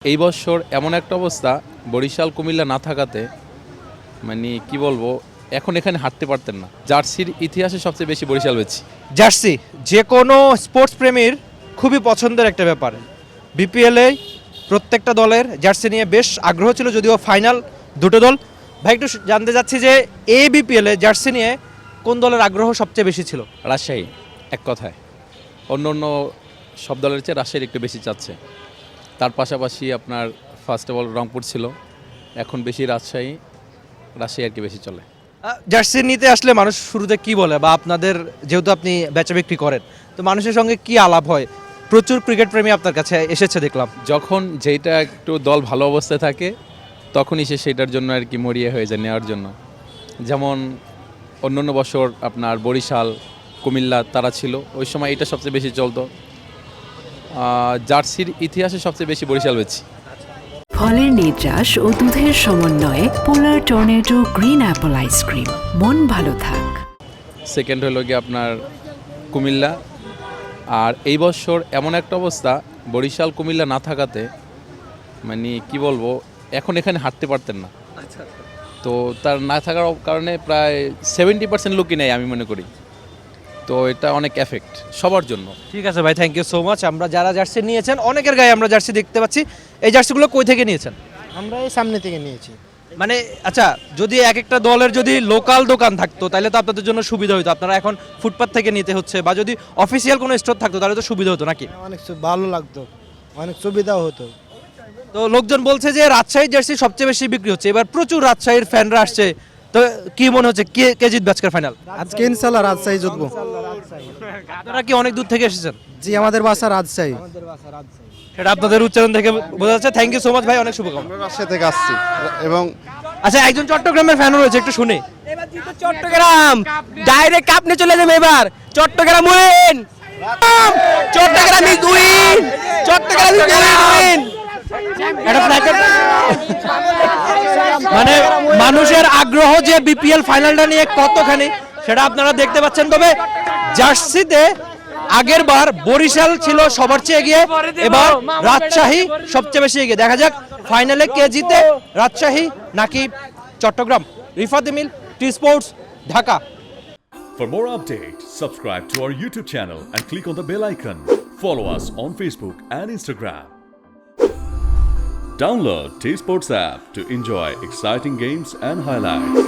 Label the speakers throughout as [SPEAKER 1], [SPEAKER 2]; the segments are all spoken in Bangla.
[SPEAKER 1] এই বছর এমন একটা অবস্থা, বরিশাল কুমিল্লা না থাকাতে মানে কি বলবো, এখন এখানে হাঁটতে পারতেন না। জার্সির ইতিহাসে সবচেয়ে বেশি বরিশাল বেচি।
[SPEAKER 2] জার্সি যে কোনো স্পোর্টস প্রেমীর খুবই পছন্দের একটা ব্যাপার। বিপিএলে প্রত্যেকটা দলের জার্সি নিয়ে বেশ আগ্রহ ছিল, যদিও ফাইনাল দুটো দল। ভাই একটু জানতে চাচ্ছি যে এই বিপিএলে জার্সি নিয়ে কোন দলের আগ্রহ সবচেয়ে বেশি ছিল?
[SPEAKER 1] রাজশাহী, এক কথায় অন্য অন্য সব দলের চেয়ে রাজশাহীর একটু বেশি চাচ্ছে। তার পাশাপাশি আপনার ফার্স্ট অফ অল রংপুর ছিল, এখন বেশি রাজশাহী আর কি বেশি চলে।
[SPEAKER 2] জার্সি নিতে আসলে মানুষ শুরুতে কি বলে, বা আপনাদের যেহেতু আপনি বেচা বিক্রি করেন, তো মানুষের সঙ্গে কি আলাপ হয়? প্রচুর ক্রিকেট প্রেমী আপনার কাছে এসেছে দেখলাম।
[SPEAKER 1] যখন যেটা একটু দল ভালো অবস্থায় থাকে তখনই সে সেটার জন্য আর কি মরিয়া হয়ে যায় নেওয়ার জন্য। যেমন অন্য বছর আপনার বরিশাল কুমিল্লা তারা ছিল, ওই সময় এটা সবচেয়ে বেশি চলতো। জার্সির ইতিহাসে সবচেয়ে বেশি বরিশাল বেচি।
[SPEAKER 3] ফলের নির্যাস ও দুধের সমন্বয়ে পোলার টর্নেডো গ্রিন অ্যাপল আইসক্রিম। মন ভালো থাক।
[SPEAKER 1] সেকেন্ড হলো গিয়ে আপনার কুমিল্লা। আর এই বছর এমন একটা অবস্থা, বরিশাল কুমিল্লা না থাকাতে মানে কি বলবো, এখন এখানে হাঁটতে পারতেন না। তো তার না থাকার কারণে প্রায় 70% লোকই নেই আমি মনে করি। তো এটা অনেক এফেক্ট সবার জন্য।
[SPEAKER 2] ঠিক আছে ভাই, থ্যাংক ইউ সো মাচ। আমরা যারা জার্সি নিয়েছেন অনেকের গায়ে আমরা জার্সি দেখতে পাচ্ছি। এই জার্সিগুলো কই থেকে নিয়েছেন?
[SPEAKER 4] আমরা এই সামনে থেকে নিয়েছি।
[SPEAKER 2] মানে আচ্ছা, যদি এক একটা দলের যদি লোকাল দোকান থাকতো তাহলে তো আপনাদের জন্য সুবিধা হতো। আপনারা এখন ফুটপাত থেকে নিতে হচ্ছে, বা যদি অফিসিয়াল কোনো স্টোর থাকতো তাহলে তো সুবিধা হতো নাকি?
[SPEAKER 4] অনেক ভালো লাগতো, অনেক সুবিধাও হতো।
[SPEAKER 2] তো লোকজন বলছে যে রাজশাহীর জার্সি সবচেয়ে বেশি বিক্রি হচ্ছে, এবার প্রচুর রাজশাহীর ফ্যানরা আসছে। তো কি মনে হচ্ছে কে জিতবে আজকের ফাইনাল?
[SPEAKER 4] আজকে ইনশাল্লাহ রাজশাহী জিতবো।
[SPEAKER 2] আপনারা কি অনেক দূর থেকে এসেছেন?
[SPEAKER 4] জি, আমাদের বাসা রাজশাহী।
[SPEAKER 2] সেটা আপনাদের উচ্চারণ থেকে বোঝা যাচ্ছে। থ্যাংক ইউ সো মাচ ভাই, অনেক শুভকামনা।
[SPEAKER 5] রাজশাহী থেকে আসছি এবং
[SPEAKER 2] আচ্ছা, একজন চট্টগ্রামের ফ্যান রয়েছে, একটু শুনি।
[SPEAKER 6] চট্টগ্রাম ডাইরেক্ট কাপ নিয়ে চলে যাবে এবার। Chattogram win, Chattogram is win, Chattogram is win.
[SPEAKER 2] মানে মানুষের আগ্রহ যে বিপিএল ফাইনালটা নিয়ে কতখানি সেটা আপনারা দেখতে পাচ্ছেন। তবে জার্সিতে আগের বার বরিশাল ছিল সবার চেয়ে এগিয়ে, এবার রাজশাহী সবচেয়ে বেশি এগিয়ে। দেখা যাক ফাইনালে কে জিতে, রাজশাহী নাকি Chattogram. Rifat Emil, T sports, Dhaka.
[SPEAKER 7] For more updates, subscribe to our YouTube channel and click on the bell icon. Follow us on Facebook and Instagram. Download T-Sports app to enjoy exciting games and highlights.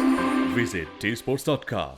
[SPEAKER 7] Visit tsports.com.